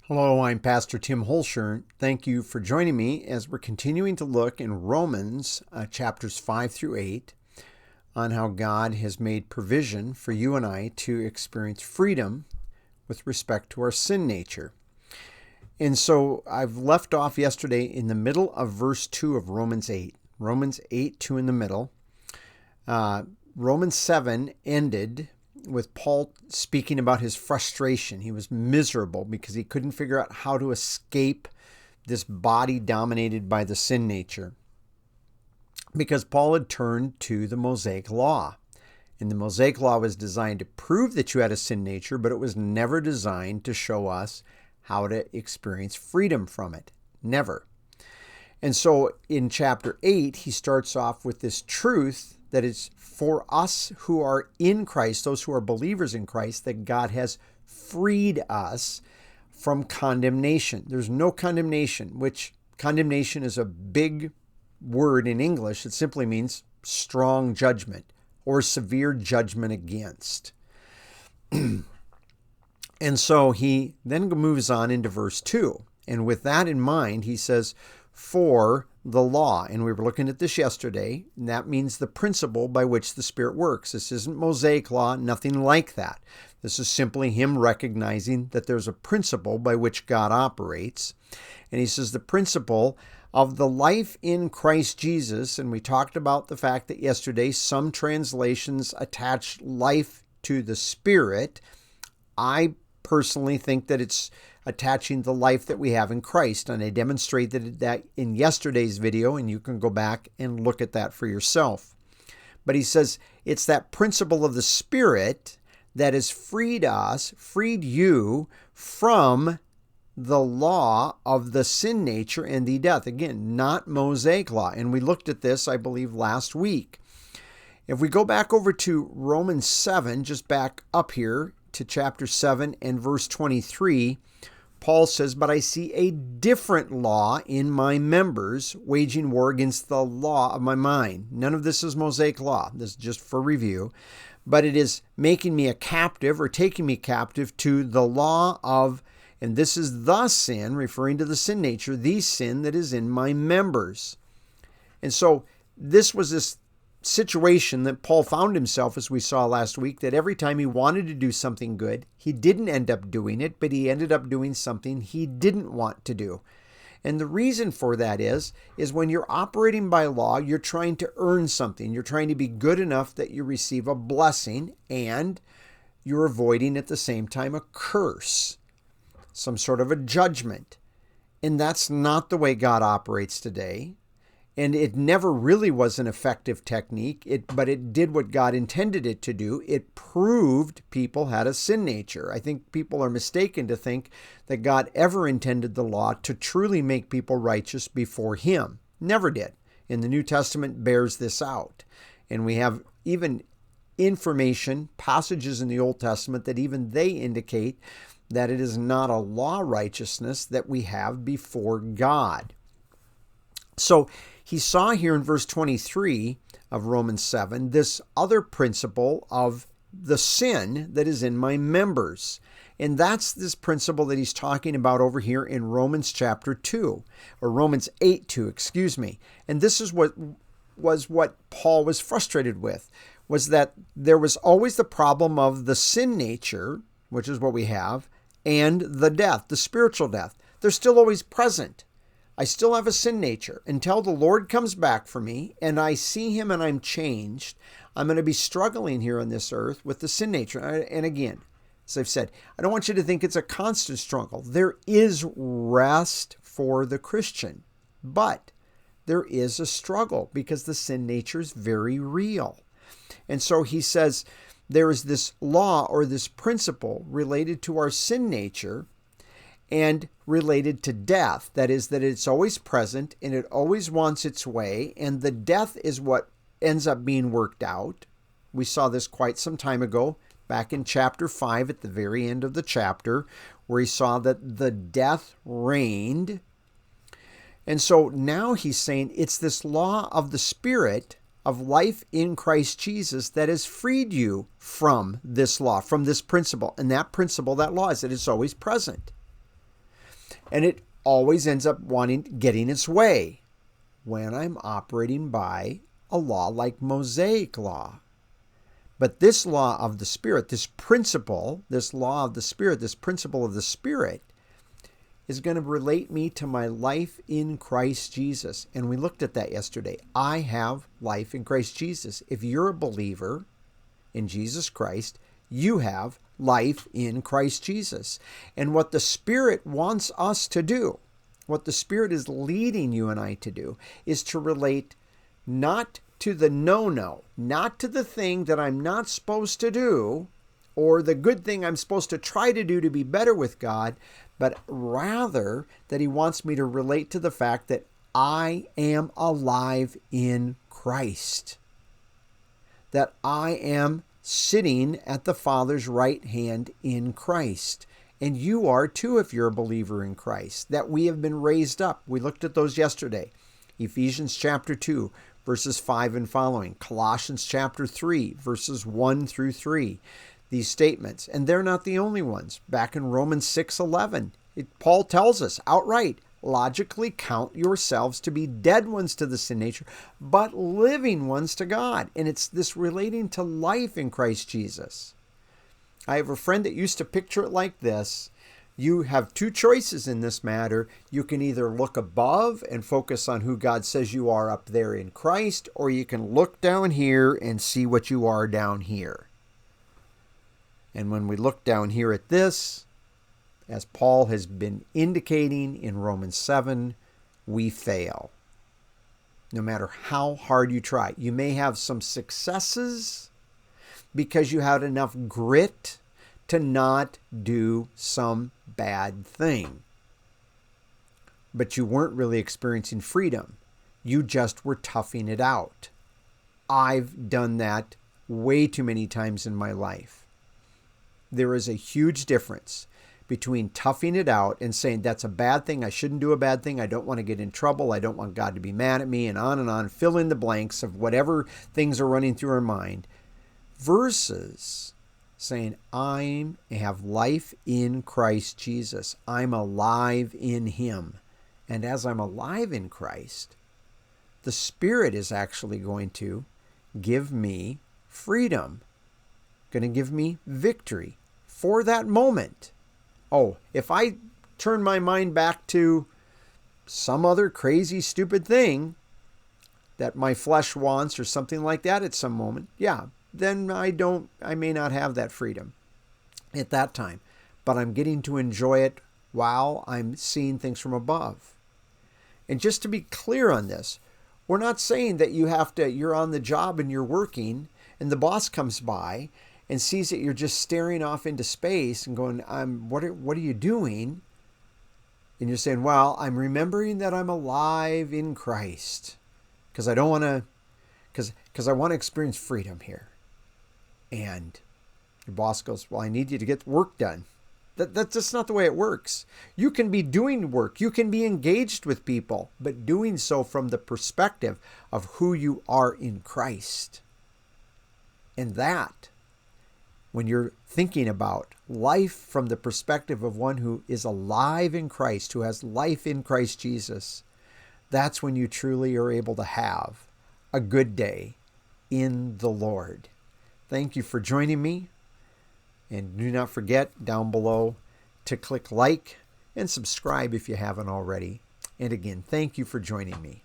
Hello, I'm Pastor Tim Holscher. Thank you for joining me as we're continuing to look in Romans chapters 5 through 8 on how God has made provision for you and I to experience freedom with respect to our sin nature. And so I've left off yesterday in the middle of verse 2 of Romans 8. Romans 8, 2 in the middle. Romans 7 ended with Paul speaking about his frustration. He was miserable because he couldn't figure out how to escape this body dominated by the sin nature. Because Paul had turned to the Mosaic Law. And the Mosaic Law was designed to prove that you had a sin nature, but it was never designed to show us how to experience freedom from it. Never. And so in chapter 8, he starts off with this truth that is for us who are in Christ, those who are believers in Christ, that God has freed us from condemnation. There's no condemnation, which condemnation is a big word in English. It simply means strong judgment or severe judgment against. And so he then moves on into verse 2. And with that in mind, he says, for the law. And we were looking at this yesterday, and that means the principle by which the Spirit works. This isn't Mosaic law, nothing like that. This is simply him recognizing that there's a principle by which God operates. And he says the principle of the life in Christ Jesus, and we talked about the fact that yesterday some translations attach life to the Spirit. I personally think that it's attaching the life that we have in Christ. And I demonstrated that in yesterday's video, and you can go back and look at that for yourself. But he says it's that principle of the Spirit that has freed you from the law of the sin nature and the death. Again, not Mosaic law. And we looked at this, I believe, last week. If we go back over to Romans 7, just back up here to chapter 7 and verse 23, Paul says, but I see a different law in my members, waging war against the law of my mind. None of this is Mosaic law. This is just for review. But it is making me a captive or taking me captive to the law of, and this is the sin, referring to the sin nature, the sin that is in my members. And so this was this situation that Paul found himself, as we saw last week, that every time he wanted to do something good, he didn't end up doing it, but he ended up doing something he didn't want to do. And the reason for that is when you're operating by law, you're trying to earn something. You're trying to be good enough that you receive a blessing, and you're avoiding at the same time a curse, some sort of a judgment. And that's not the way God operates today. And it never really was an effective technique, but it did what God intended it to do. It proved people had a sin nature. I think people are mistaken to think that God ever intended the law to truly make people righteous before him. Never did. And the New Testament bears this out. And we have even information, passages in the Old Testament that even they indicate that it is not a law righteousness that we have before God. So he saw here in verse 23 of Romans 7 this other principle of the sin that is in my members. And that's this principle that he's talking about over here in Romans chapter 2, or Romans 8:2, excuse me. And this is what Paul was frustrated with, was that there was always the problem of the sin nature, which is what we have, and the death, the spiritual death. They're still always present. I still have a sin nature. Until the Lord comes back for me and I see him and I'm changed, I'm going to be struggling here on this earth with the sin nature. And again, as I've said, I don't want you to think it's a constant struggle. There is rest for the Christian, but there is a struggle because the sin nature is very real. And so he says there is this law or this principle related to our sin nature and related to death. That is, that it's always present and it always wants its way, and the death is what ends up being worked out. We saw this quite some time ago, back in chapter 5 at the very end of the chapter, where he saw that the death reigned. And so now he's saying it's this law of the Spirit of life in Christ Jesus that has freed you from this law, from this principle. And that principle, that law, is that it's always present. And it always ends up getting its way when I'm operating by a law like Mosaic law. But this law of the Spirit, this principle, this law of the Spirit, this principle of the Spirit is going to relate me to my life in Christ Jesus. And we looked at that yesterday. I have life in Christ Jesus. If you're a believer in Jesus Christ, you have life in Christ Jesus. And what the Spirit wants us to do, what the Spirit is leading you and I to do, is to relate not to the no-no, not to the thing that I'm not supposed to do, or the good thing I'm supposed to try to do to be better with God, but rather that He wants me to relate to the fact that I am alive in Christ, that I am sitting at the Father's right hand in Christ. And you are too if you're a believer in Christ, that we have been raised up. We looked at those yesterday. Ephesians chapter 2, verses 5 and following. Colossians chapter 3, verses 1 through 3. These statements. And they're not the only ones. Back in Romans 6:11, Paul tells us outright, logically count yourselves to be dead ones to the sin nature, but living ones to God. And it's this relating to life in Christ Jesus. I have a friend that used to picture it like this. You have two choices in this matter. You can either look above and focus on who God says you are up there in Christ, or you can look down here and see what you are down here. And when we look down here at this, as Paul has been indicating in Romans 7, we fail. No matter how hard you try. You may have some successes because you had enough grit to not do some bad thing. But you weren't really experiencing freedom. You just were toughing it out. I've done that way too many times in my life. There is a huge difference between toughing it out and saying that's a bad thing, I shouldn't do a bad thing, I don't want to get in trouble, I don't want God to be mad at me, and on, fill in the blanks of whatever things are running through our mind, versus saying, I have life in Christ Jesus. I'm alive in Him. And as I'm alive in Christ, the Spirit is actually going to give me freedom, going to give me victory for that moment. Oh, if I turn my mind back to some other crazy, stupid thing that my flesh wants or something like that at some moment, yeah, then I may not have that freedom at that time. But I'm getting to enjoy it while I'm seeing things from above. And just to be clear on this, we're not saying that you're on the job and you're working and the boss comes by and sees that you're just staring off into space and going, what are you doing? And you're saying, well, I'm remembering that I'm alive in Christ because I want to experience freedom here. And your boss goes, well, I need you to get work done. That's just not the way it works. You can be doing work. You can be engaged with people, but doing so from the perspective of who you are in Christ. And that, when you're thinking about life from the perspective of one who is alive in Christ, who has life in Christ Jesus, that's when you truly are able to have a good day in the Lord. Thank you for joining me. And do not forget down below to click like and subscribe if you haven't already. And again, thank you for joining me.